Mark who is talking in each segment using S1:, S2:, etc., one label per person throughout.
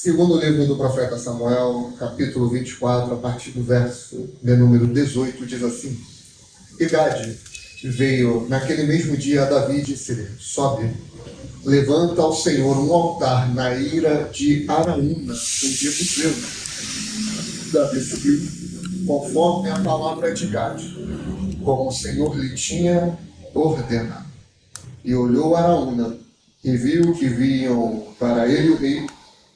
S1: Segundo livro do profeta Samuel, capítulo 24, a partir do verso de número 18, diz assim: E Gade veio naquele mesmo dia a Davi e disse-lhe: Sobe, levanta ao Senhor um altar na ira de Araúna, um dia possível. Davi subiu, conforme a palavra de Gade, como o Senhor lhe tinha ordenado. E olhou Araúna, e viu que vinham para ele o rei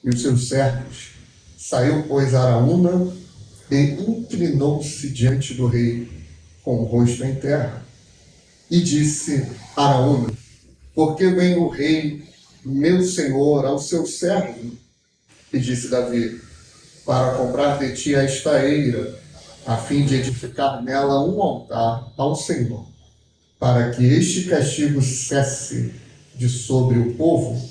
S1: e os seus servos. Saiu, pois, Araúna e inclinou-se diante do rei, com o rosto em terra. E disse Araúna: Por que vem o rei, meu senhor, ao seu servo? E disse Davi: Para comprar de ti esta eira, a fim de edificar nela um altar ao Senhor, para que este castigo cesse de sobre o povo.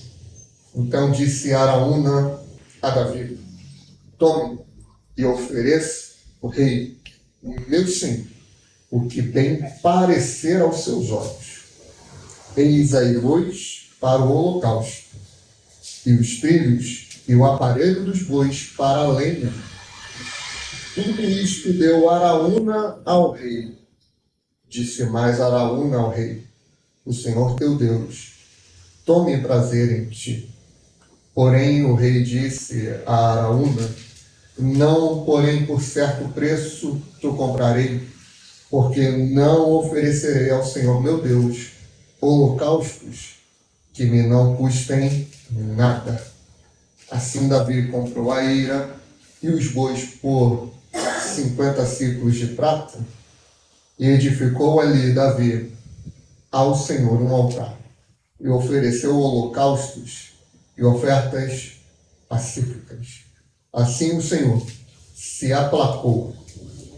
S1: Então disse Araúna a Davi: Tome e ofereça o rei, meu senhor, o que bem parecer aos seus olhos. Eis aí bois para o holocausto, e os trilhos e o aparelho dos bois para a lenha. Tudo isto deu Araúna ao rei. Disse mais Araúna ao rei: O Senhor teu Deus tome prazer em ti. Porém o rei disse a Araúna: Não, porém, por certo preço te comprarei, porque não oferecerei ao Senhor meu Deus holocaustos que me não custem nada. Assim Davi comprou a eira e os bois por 50 ciclos de prata, e edificou ali Davi ao Senhor um altar, e ofereceu holocaustos e ofertas pacíficas. Assim o Senhor se aplacou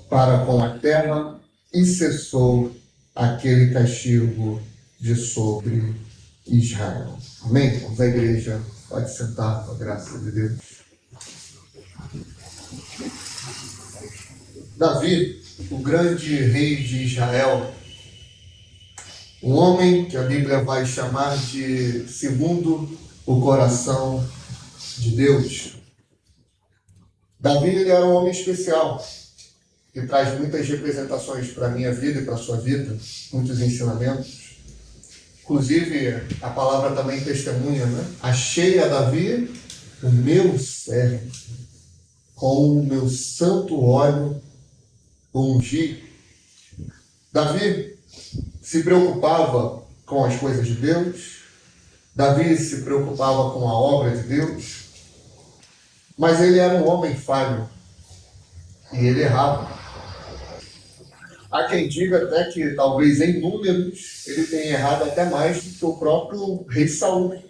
S1: para com a terra e cessou aquele castigo de sobre Israel. Amém? Vamos à igreja. Pode sentar, com a graça de Deus. Davi, o grande rei de Israel, um homem que a Bíblia vai chamar de segundo o coração de Deus. Davi, ele era um homem especial, que traz muitas representações para a minha vida e para a sua vida, muitos ensinamentos. Inclusive, a palavra também testemunha, né? Achei a Davi, o meu servo, com o meu santo óleo ungi. Davi se preocupava com as coisas de Deus, Davi se preocupava com a obra de Deus, mas ele era um homem falho e ele errava. Há quem diga até que talvez em números ele tenha errado até mais do que o próprio rei Saul.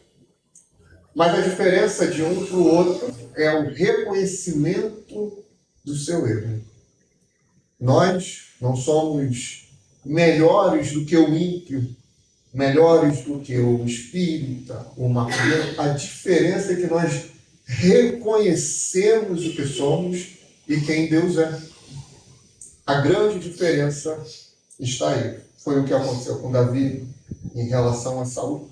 S1: Mas a diferença de um para o outro é o reconhecimento do seu erro. Nós não somos melhores do que o ímpio, melhores do que o espírita, o maconheiro. A diferença é que nós reconhecemos o que somos e quem Deus é. A grande diferença está aí. Foi o que aconteceu com Davi em relação a Saul.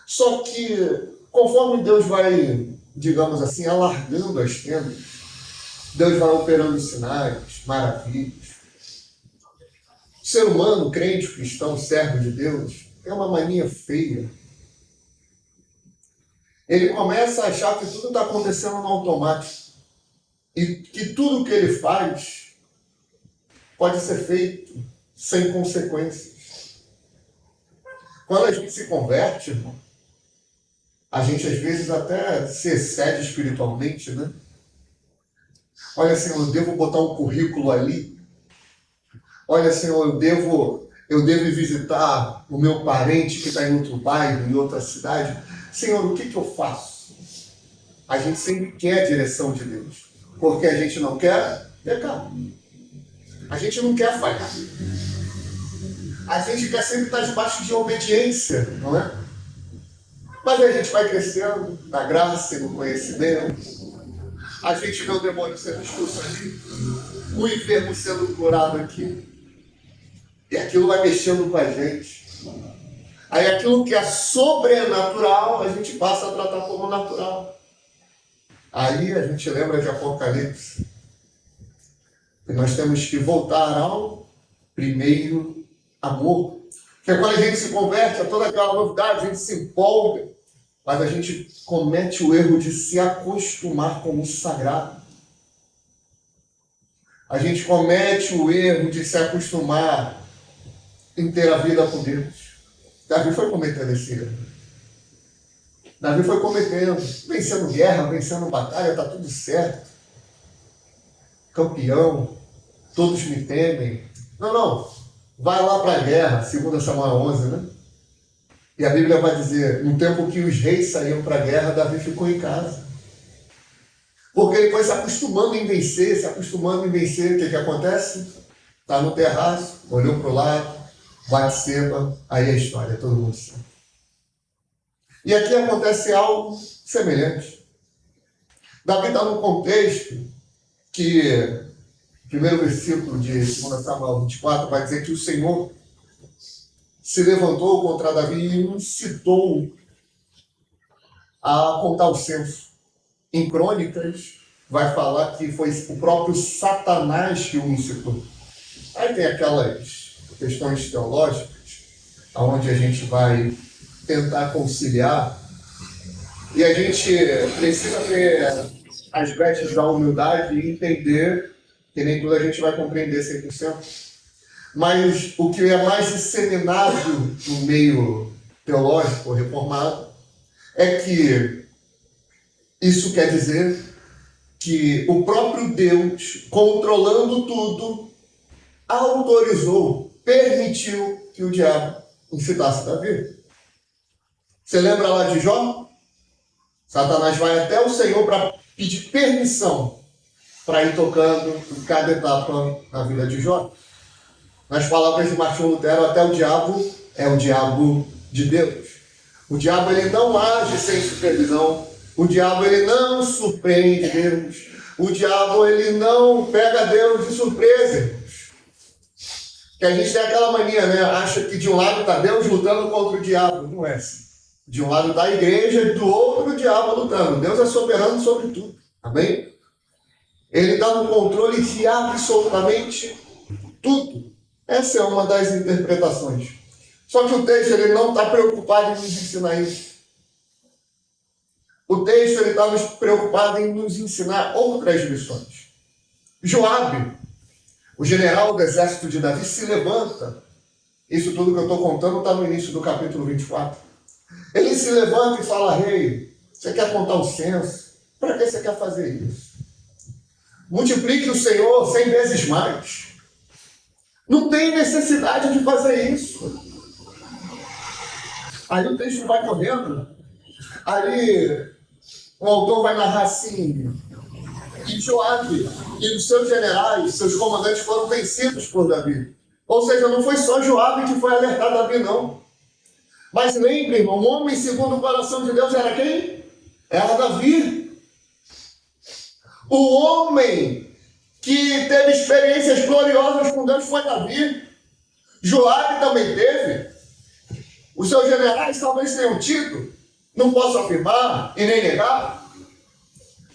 S1: Só que, conforme Deus vai, digamos assim, alargando as tendas, Deus vai operando sinais, maravilhas. O ser humano, crente, cristão, servo de Deus, tem uma mania feia. Ele começa a achar que tudo está acontecendo no automático. E que tudo que ele faz pode ser feito sem consequências. Quando a gente se converte, irmão, a gente às vezes até se excede espiritualmente, né? Olha, Senhor, eu devo botar um currículo ali. Olha, Senhor, eu devo visitar o meu parente que está em outro bairro, em outra cidade. Senhor, o que eu faço? A gente sempre quer a direção de Deus, porque a gente não quer pecar. A gente não quer falhar. A gente quer sempre estar debaixo de obediência, não é? Mas a gente vai crescendo na graça e no conhecimento. A gente vê o demônio sendo expulso ali, o enfermo sendo curado aqui. E aquilo vai mexendo com a gente. Aí aquilo que é sobrenatural, a gente passa a tratar como natural. Aí a gente lembra de Apocalipse, que nós temos que voltar ao primeiro amor. Que é quando a gente se converte a toda aquela novidade, a gente se empolga, mas a gente comete o erro de se acostumar com o sagrado. A gente comete o erro de se acostumar em ter a vida com Deus. Davi foi cometendo esse erro. Davi foi cometendo, vencendo guerra, vencendo batalha, está tudo certo. Campeão, todos me temem. Não. Vai lá para a guerra, 2 Samuel 11, né? E a Bíblia vai dizer, no tempo que os reis saíam para a guerra, Davi ficou em casa. Porque ele foi se acostumando em vencer, O que acontece? Está no terraço, olhou para o lado, Batseba, aí a história, todo mundo sabe. E aqui acontece algo semelhante. Davi está num contexto que, o primeiro versículo de 2 Samuel 24 vai dizer que o Senhor se levantou contra Davi e o incitou a contar o censo. Em Crônicas, vai falar que foi o próprio Satanás que o incitou. Aí tem aquelas questões teológicas, onde a gente vai tentar conciliar, e a gente precisa ter as vestes da humildade e entender que nem tudo a gente vai compreender 100%. Mas o que é mais disseminado no meio teológico reformado é que isso quer dizer que o próprio Deus, controlando tudo, autorizou, permitiu que o diabo incitasse Davi. Você lembra lá de Jó? Satanás vai até o Senhor para pedir permissão para ir tocando em cada etapa na vida de Jó. Nas palavras de Martinho Lutero, até o diabo é o diabo de Deus. O diabo ele não age sem supervisão. O diabo ele não surpreende Deus. O diabo ele não pega Deus de surpresa, irmãos. Que a gente tem aquela mania, né? Acha que de um lado está Deus lutando contra o diabo. Não é assim. De um lado está a igreja e do outro o diabo lutando. Deus é soberano sobre tudo. Amém? Ele dá no controle de absolutamente tudo. Essa é uma das interpretações. Só que o texto ele não está preocupado em nos ensinar isso. O texto ele está preocupado em nos ensinar outras lições. Joabe, o general do exército de Davi, se levanta. Isso tudo que eu estou contando está no início do capítulo 24. Ele se levanta e fala: rei, você quer contar o censo? Para que você quer fazer isso? Multiplique o Senhor 100 vezes mais. Não tem necessidade de fazer isso. Aí o texto vai correndo. Aí o autor vai narrar assim: que Joabe e os seus generais, seus comandantes foram vencidos por Davi. Ou seja, não foi só Joabe que foi alertar Davi, não. Mas lembre, irmão, o homem segundo o coração de Deus era quem? Era Davi. O homem que teve experiências gloriosas com Deus foi Davi. Joabe também teve. Os seus generais talvez tenham tido. Não posso afirmar e nem negar.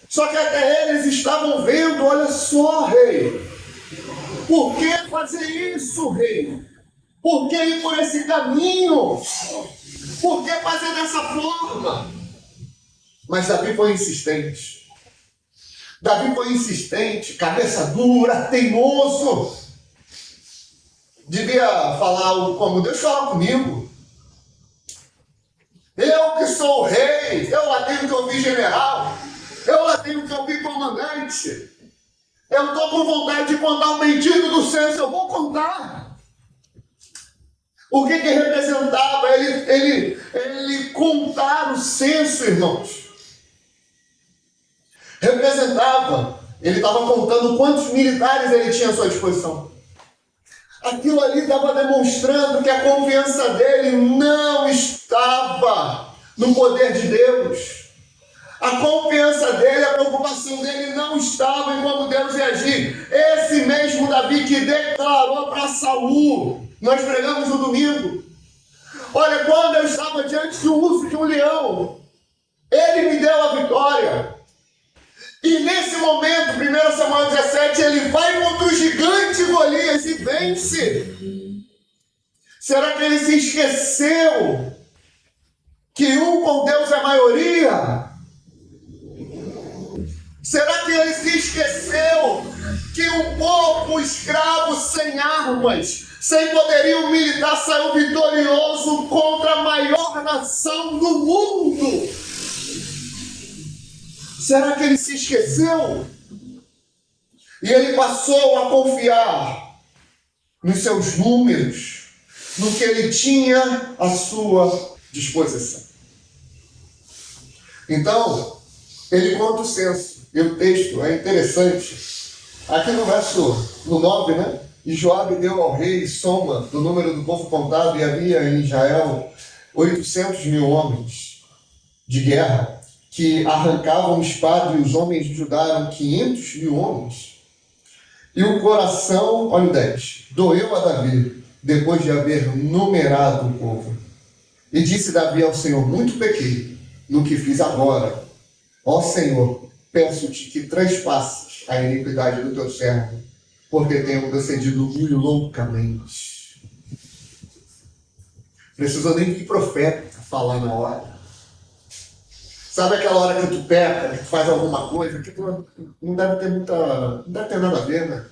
S1: Só que até eles estavam vendo: olha só, rei, por que fazer isso, rei? Por que ir por esse caminho? Por que fazer dessa forma? Mas Davi foi insistente. Davi foi insistente, cabeça dura, teimoso. Devia falar algo como: Deus fala comigo. Eu que sou o rei, eu lá tenho que ouvir general, eu lá tenho que ouvir comandante. Eu estou com vontade de contar o bendito do censo, eu vou contar. O que representava ele contar o censo, irmãos? Representava, ele estava contando quantos militares ele tinha à sua disposição. Aquilo ali estava demonstrando que a confiança dele não estava no poder de Deus. A confiança dele, a preocupação dele não estava em como Deus ia agir. Esse mesmo Davi que declarou para Saul, nós pregamos no domingo: olha, quando eu estava diante do urso de um leão, ele me deu a vitória. E nesse momento, 1 Samuel 17, ele vai contra o gigante Golias e vence. Será que ele se esqueceu que um com Deus é maioria? Será que ele se esqueceu que um povo escravo sem armas, sem poderio militar, saiu vitorioso contra a maior nação do mundo? Será que ele se esqueceu? E ele passou a confiar nos seus números, no que ele tinha à sua disposição. Então, ele conta o censo. E o texto é interessante. Aqui no verso 9, né? E Joabe deu ao rei soma do número do povo contado, e havia em Israel 800.000 homens de guerra, que arrancavam espada, e os homens de Judá eram 500.000 homens. E o coração, olha o 10, doeu a Davi, depois de haver numerado o povo. E disse Davi ao Senhor: muito pequei no que fiz agora. Ó Senhor, peço-te que transpasses a iniquidade do teu servo, porque tenho procedido muito loucamente. Precisou nem de profeta falar na hora. Sabe aquela hora que tu peca, que tu faz alguma coisa, que tu não deve ter não deve ter nada a ver, né?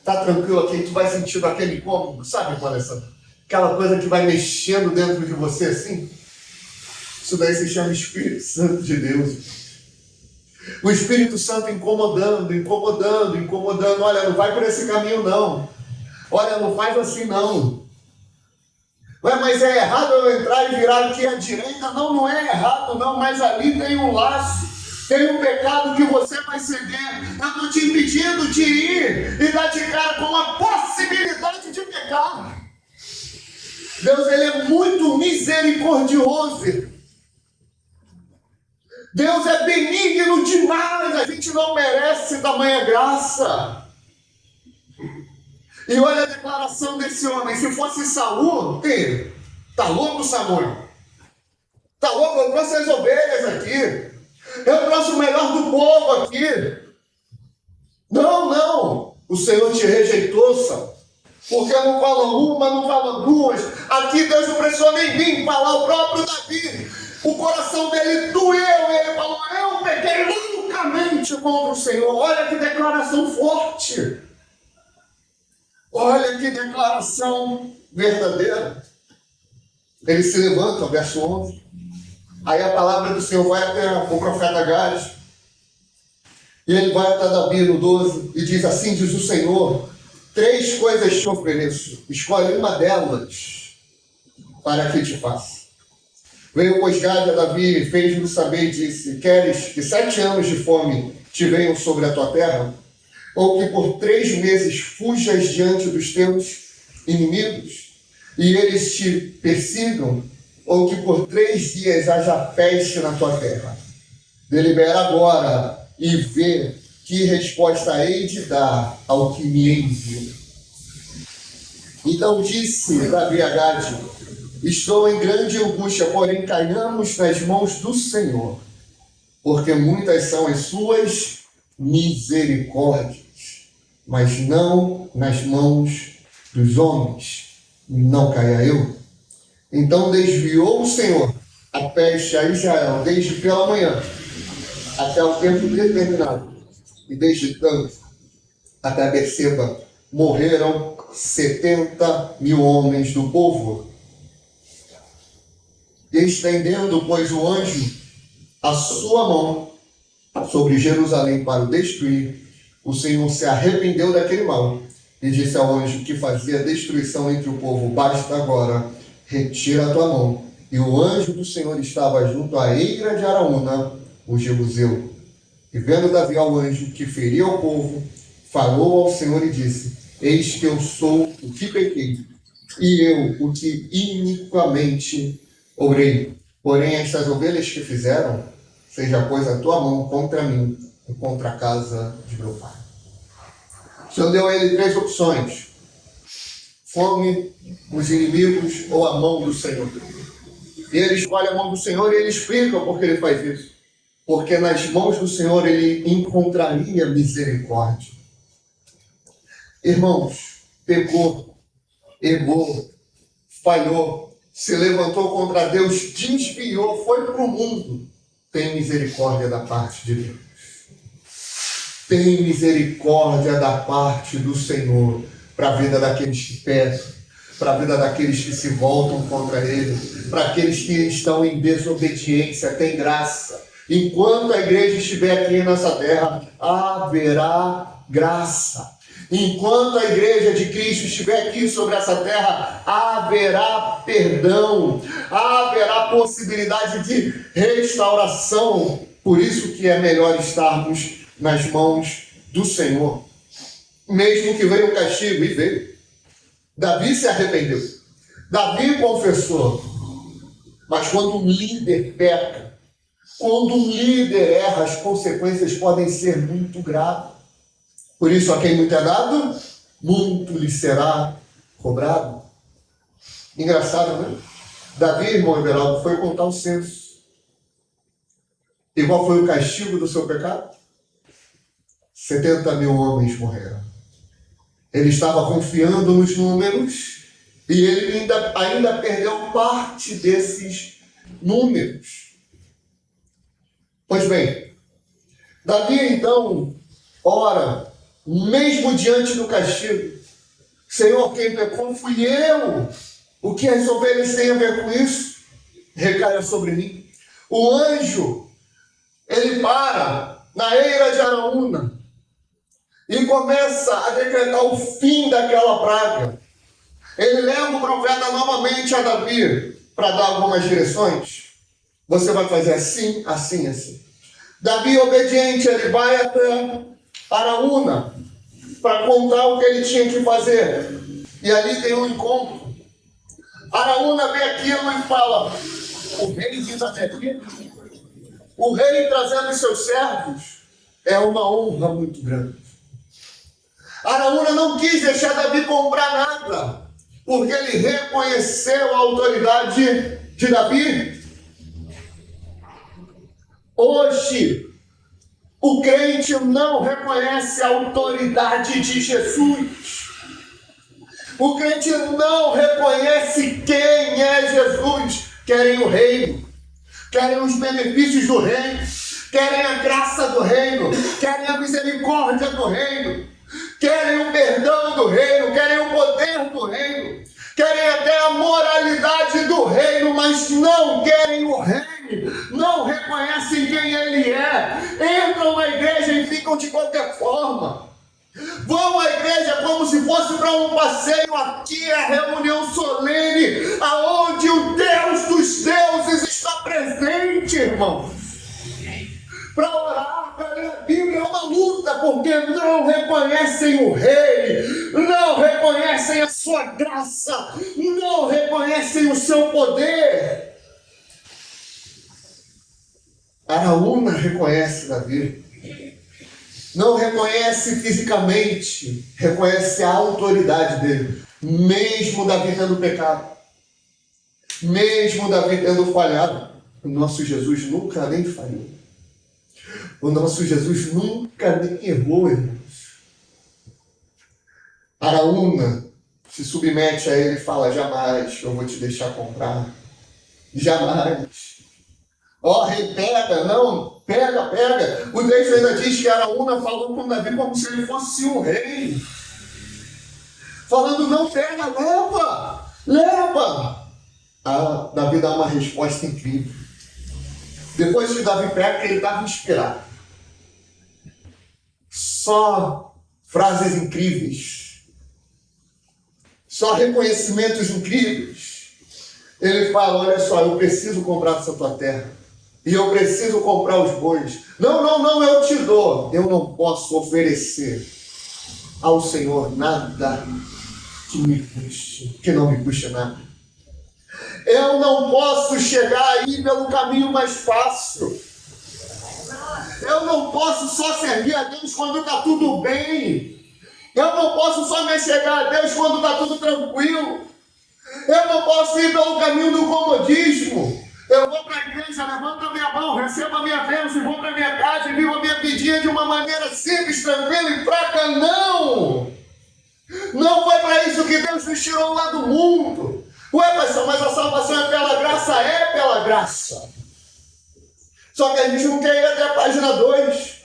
S1: Tá tranquilo aqui, tu vai sentindo aquele incômodo, sabe qual é essa? Aquela coisa que vai mexendo dentro de você assim? Isso daí se chama Espírito Santo de Deus. O Espírito Santo incomodando. Olha, não vai por esse caminho não. Olha, não faz assim não. Ué, mas é errado eu entrar e virar aqui à direita? Não, não é errado não, mas ali tem um laço. Tem um pecado que você vai ceder. Eu estou te impedindo de ir e dar de cara com a possibilidade de pecar. Deus, ele é muito misericordioso. Deus é benigno demais. A gente não merece tamanha graça. E olha a declaração desse homem. Se fosse Saul, tá louco, Samuel? Tá louco? Eu trouxe as ovelhas aqui. Eu trouxe o melhor do povo aqui. Não. O Senhor te rejeitou, Saul. Porque não falou uma, não falou duas. Aqui Deus não precisou nem vir falar. O próprio Davi, o coração dele doeu. Ele falou: eu pequei loucamente contra o Senhor. Olha que declaração forte. Olha que declaração verdadeira. Ele se levanta, verso 11. Aí a palavra do Senhor vai até o profeta Gades. E ele vai até Davi no 12 e diz: assim diz o Senhor: 3 coisas te ofereço, escolhe uma delas para que te faça. Veio, pois, Gade a Davi e fez-lhe saber e disse: queres que 7 anos de fome te venham sobre a tua terra? Ou que por 3 meses fujas diante dos teus inimigos e eles te persigam? Ou que por 3 dias haja peste na tua terra? Delibera agora e vê que resposta hei de dar ao que me envia. Então disse Davi a Gade: estou em grande angústia, porém caiamos nas mãos do Senhor, porque muitas são as suas misericórdias, mas não nas mãos dos homens, não caia eu. Então desviou o Senhor a peste a Israel desde pela manhã até o tempo determinado, e desde tanto até Berseba morreram 70.000 homens do povo. E estendendo, pois, o anjo a sua mão sobre Jerusalém para o destruir, o Senhor se arrependeu daquele mal e disse ao anjo que fazia destruição entre o povo: basta agora, retira a tua mão. E o anjo do Senhor estava junto à eira de Araúna, o jebuseu. E vendo Davi ao anjo que feria o povo, falou ao Senhor e disse: eis que eu sou o que pequei, e eu o que iniquamente obrei. Porém estas ovelhas que fizeram, seja pois a tua mão contra mim e contra a casa de meu pai. O Senhor deu a ele 3 opções: fome, os inimigos ou a mão do Senhor. E ele escolhe a mão do Senhor e ele explica por que ele faz isso. porque nas mãos do Senhor ele encontraria misericórdia. Irmãos, pecou, errou, falhou, se levantou contra Deus, desviou, foi para o mundo. Tem misericórdia da parte de Deus. Tem misericórdia da parte do Senhor para a vida daqueles que pecam, para a vida daqueles que se voltam contra Ele, para aqueles que estão em desobediência. Tem graça. Enquanto a igreja estiver aqui nessa terra, haverá graça. Enquanto a igreja de Cristo estiver aqui sobre essa terra, haverá perdão, haverá possibilidade de restauração. Por isso que é melhor estarmos nas mãos do Senhor. Mesmo que veio o castigo, e veio. Davi se arrependeu. Davi confessou. Mas quando um líder peca, quando um líder erra, as consequências podem ser muito graves. Por isso, a quem muito é dado, muito lhe será cobrado. Engraçado, né? Davi, irmão Everaldo, foi contar o censo. E qual foi o castigo do seu pecado? 70 mil homens morreram. Ele estava confiando nos números e ele ainda perdeu parte desses números. Pois bem, Davi então ora, mesmo diante do castigo: Senhor, quem pecou fui eu. O que as ovelhas têm a ver com isso? Recaia sobre mim. O anjo, ele para na eira de Araúna e começa a decretar o fim daquela praga. Ele leva o profeta novamente a Davi para dar algumas direções. Você vai fazer assim, assim, assim. Davi, obediente, ele vai até Araúna para contar o que ele tinha que fazer. E ali tem um encontro. Araúna vê aquilo e fala: o rei diz até aqui, o rei trazendo os seus servos é uma honra muito grande. Araúna não quis deixar Davi comprar nada, porque ele reconheceu a autoridade de Davi. Hoje, o crente não reconhece a autoridade de Jesus. O crente não reconhece quem é Jesus. Querem o reino, querem os benefícios do reino, querem a graça do reino, querem a misericórdia do reino, querem o perdão do reino, querem o poder do reino, querem até a moralidade do reino, mas não querem o reino, não reconhecem quem ele é. Entram na igreja e ficam de qualquer forma. Vão à igreja como se fosse para um passeio. Aqui é a reunião solene, aonde o Deus dos deuses está presente, irmãos. Para orar, para ler a Bíblia é uma luta, porque não reconhecem o rei, não reconhecem a sua graça, não reconhecem o seu poder. Araúna reconhece Davi. Não reconhece fisicamente, reconhece a autoridade dele. Mesmo Davi tendo pecado, mesmo Davi tendo falhado, o nosso Jesus nunca nem falhou. O nosso Jesus nunca nem errou, irmãos. Araúna se submete a ele e fala: jamais eu vou te deixar comprar. Jamais. Ó, rei, pega, não, pega. O texto ainda diz que Araúna falou com Davi como se ele fosse um rei. Falando: não, pega, leva. Davi dá uma resposta incrível. Depois que Davi pega, ele estava inspirado. Só frases incríveis. Só reconhecimentos incríveis. Ele fala: olha só, eu preciso comprar essa tua terra. E eu preciso comprar os bois. Não, eu te dou. Eu não posso oferecer ao Senhor nada que me custe, que não me custe nada. Eu não posso chegar aí pelo caminho mais fácil. Eu não posso só servir a Deus quando está tudo bem. Eu não posso só me chegar a Deus quando está tudo tranquilo. Eu não posso ir pelo caminho do comodismo. Eu vou para a igreja, levanto a minha mão, recebo a minha bênção e vou para a minha casa e vivo a minha vidinha de uma maneira simples, tranquila e fraca. Não! Não foi para isso que Deus nos tirou lá do mundo. Ué, pastor, mas a salvação é pela graça? É pela graça. Só que a gente não quer ir até a página 2.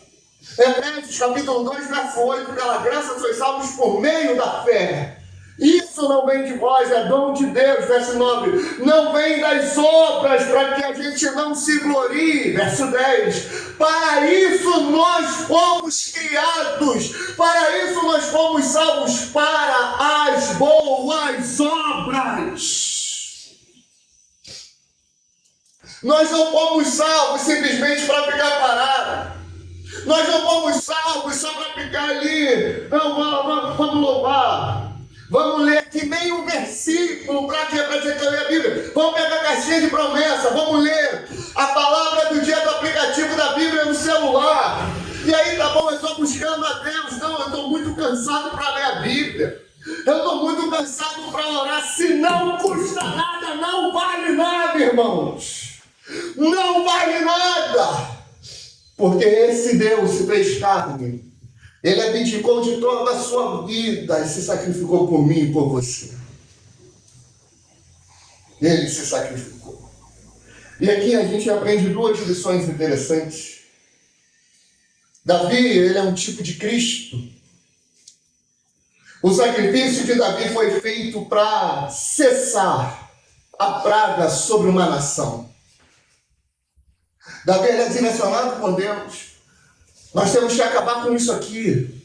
S1: Efésios capítulo 2, verso 8. Pela graça sois salvos por meio da fé. Isso não vem de vós, é dom de Deus. Verso 9. Não vem das obras, para que a gente não se glorie. Verso 10. Para isso nós fomos criados. Para isso nós fomos salvos, para as boas obras. Nós não fomos salvos simplesmente para ficar parados. Nós não fomos salvos só para ficar ali. Não, vamos louvar. Vamos ler aqui meio versículo para que eu ler a Bíblia. Vamos pegar a caixinha de promessa. Vamos ler a palavra do dia do aplicativo da Bíblia no celular. E aí, tá bom, eu estou buscando a Deus. Não, eu estou muito cansado para ler a Bíblia. Eu estou muito cansado para orar. Se não custa nada, não vale nada, irmãos. Não vale nada. Porque esse Deus se fez carne. Ele abdicou de toda a sua vida e se sacrificou por mim e por você. Ele se sacrificou. E aqui a gente aprende duas lições interessantes. Davi, ele é um tipo de Cristo. O sacrifício de Davi foi feito para cessar a praga sobre uma nação. Davi é direcionado por Deus. Nós temos que acabar com isso aqui.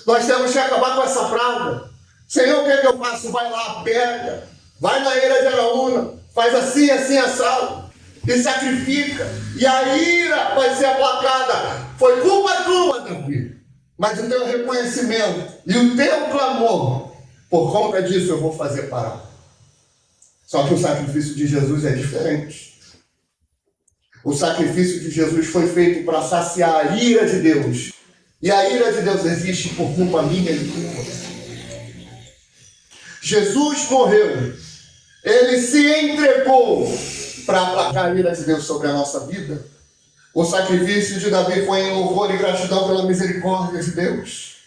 S1: Nós temos que acabar com essa praga. Senhor, o que é que eu faço? Vai lá, pega. Vai na eira de Araúna. Faz assim, assim, assado. E sacrifica. E a ira vai ser aplacada. Foi culpa tua, Davi. Mas o teu reconhecimento e o teu clamor, por conta disso eu vou fazer parar. Só que o sacrifício de Jesus é diferente. O sacrifício de Jesus foi feito para saciar a ira de Deus. E a ira de Deus existe por culpa minha e tua. Jesus morreu. Ele se entregou para aplacar a ira de Deus sobre a nossa vida. O sacrifício de Davi foi em louvor e gratidão pela misericórdia de Deus.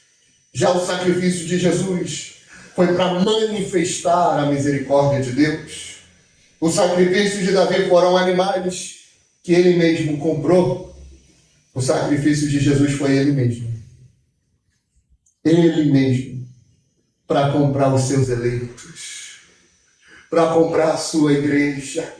S1: Já o sacrifício de Jesus foi para manifestar a misericórdia de Deus. O sacrifício de Davi foram animais que ele mesmo comprou. O sacrifício de Jesus foi ele mesmo. Ele mesmo. Para comprar os seus eleitos. Para comprar a sua igreja.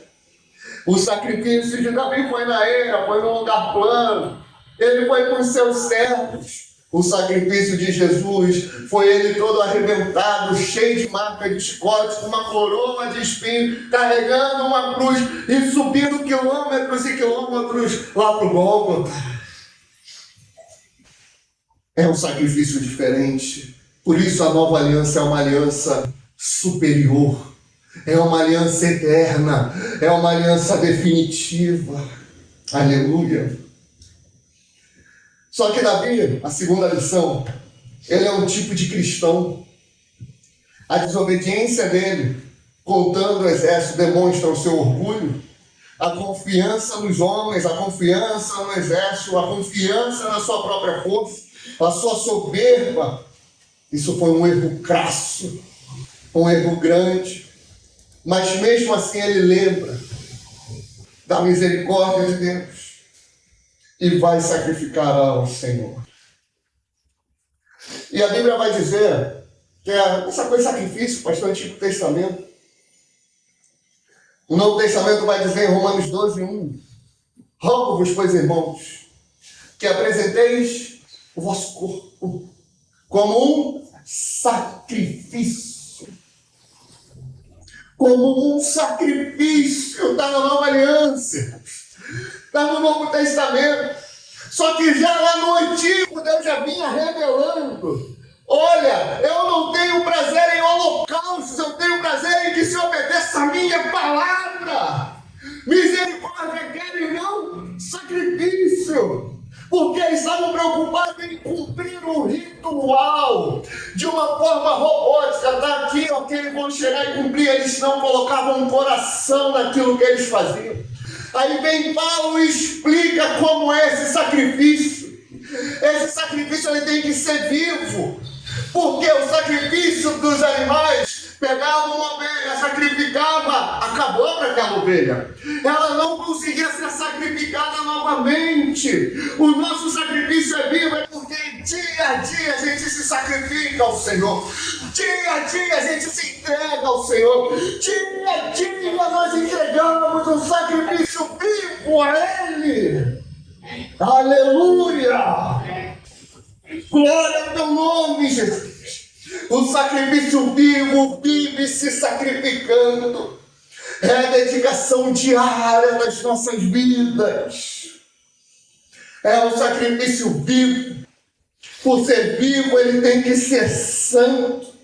S1: O sacrifício de Davi foi na era, foi num lugar plano. Ele foi com os seus servos. O sacrifício de Jesus foi ele todo arrebentado, cheio de marca de chicote, com uma coroa de espinho, carregando uma cruz e subindo quilômetros e quilômetros lá para o Gólgota. É um sacrifício diferente. Por isso a nova aliança é uma aliança superior. É uma aliança eterna. É uma aliança definitiva. Aleluia. Só que Davi, a segunda lição, ele é um tipo de cristão. A desobediência dele, contando o exército, demonstra o seu orgulho, a confiança nos homens, a confiança no exército, a confiança na sua própria força, a sua soberba. Isso foi um erro crasso, um erro grande. Mas mesmo assim ele lembra da misericórdia de Deus. E vai sacrificar ao Senhor. E a Bíblia vai dizer que essa coisa de sacrifício, pastor, Antigo Testamento. O Novo Testamento vai dizer em Romanos 12:1: rogo-vos, pois, irmãos, que apresenteis o vosso corpo como um sacrifício. Como um sacrifício. Está na nova aliança. Está no Novo Testamento. Só que já lá no Antigo, Deus já vinha revelando. Olha, eu não tenho prazer em holocaustos, eu tenho prazer em que se obedeça a minha palavra. Misericórdia quero e não sacrifício. Porque eles estavam preocupados em cumprir um ritual. de uma forma robótica, tá aqui, ok, vão chegar e cumprir. Eles não colocavam um coração naquilo que eles faziam. Aí vem Paulo e explica como é esse sacrifício. Esse sacrifício ele tem que ser vivo, porque o sacrifício dos animais pegava uma ovelha, sacrificava, acabou para aquela ovelha. Ela não conseguia ser sacrificada novamente. O nosso sacrifício é vivo, é porque dia a dia a gente se sacrifica ao Senhor. Dia a dia a gente se entrega ao Senhor. Dia a dia nós entregamos um sacrifício vivo a Ele. Aleluia! Glória ao teu nome, Jesus. O sacrifício vivo vive se sacrificando. É a dedicação diária das nossas vidas. É um sacrifício vivo. Por ser vivo, ele tem que ser santo.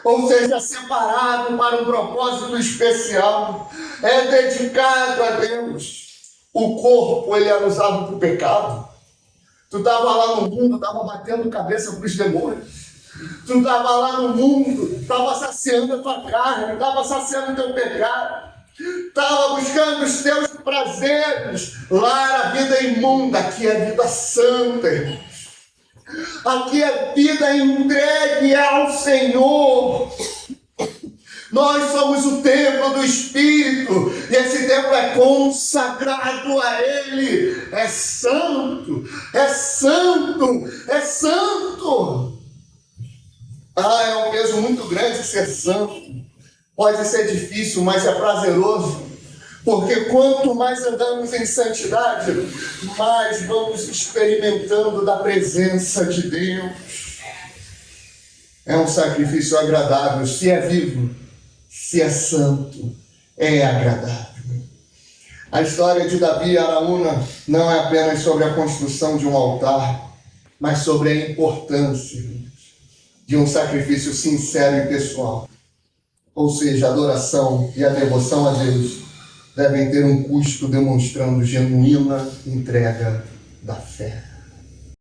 S1: Ou seja, separado para um propósito especial. É dedicado a Deus. O corpo, ele era usado para o pecado. Tu estava lá no mundo, estava batendo cabeça para os demônios. Tu estava lá no mundo, estava saciando a tua carne, estava saciando o teu pecado, estava buscando os teus prazeres. Lá era vida imunda, aqui é vida santa, irmãos. Aqui é vida entregue ao Senhor. Nós somos o templo do Espírito, e esse templo é consagrado a Ele. É santo, é santo, é santo. É um peso muito grande ser santo. Pode ser difícil, mas é prazeroso. Porque quanto mais andamos em santidade, mais vamos experimentando da presença de Deus. É um sacrifício agradável, se é vivo, se é santo, é agradável. A história de Davi e Araúna não é apenas sobre a construção de um altar, mas sobre a importância de um sacrifício sincero e pessoal. Ou seja, a adoração e a devoção a Deus devem ter um custo demonstrando genuína entrega da fé.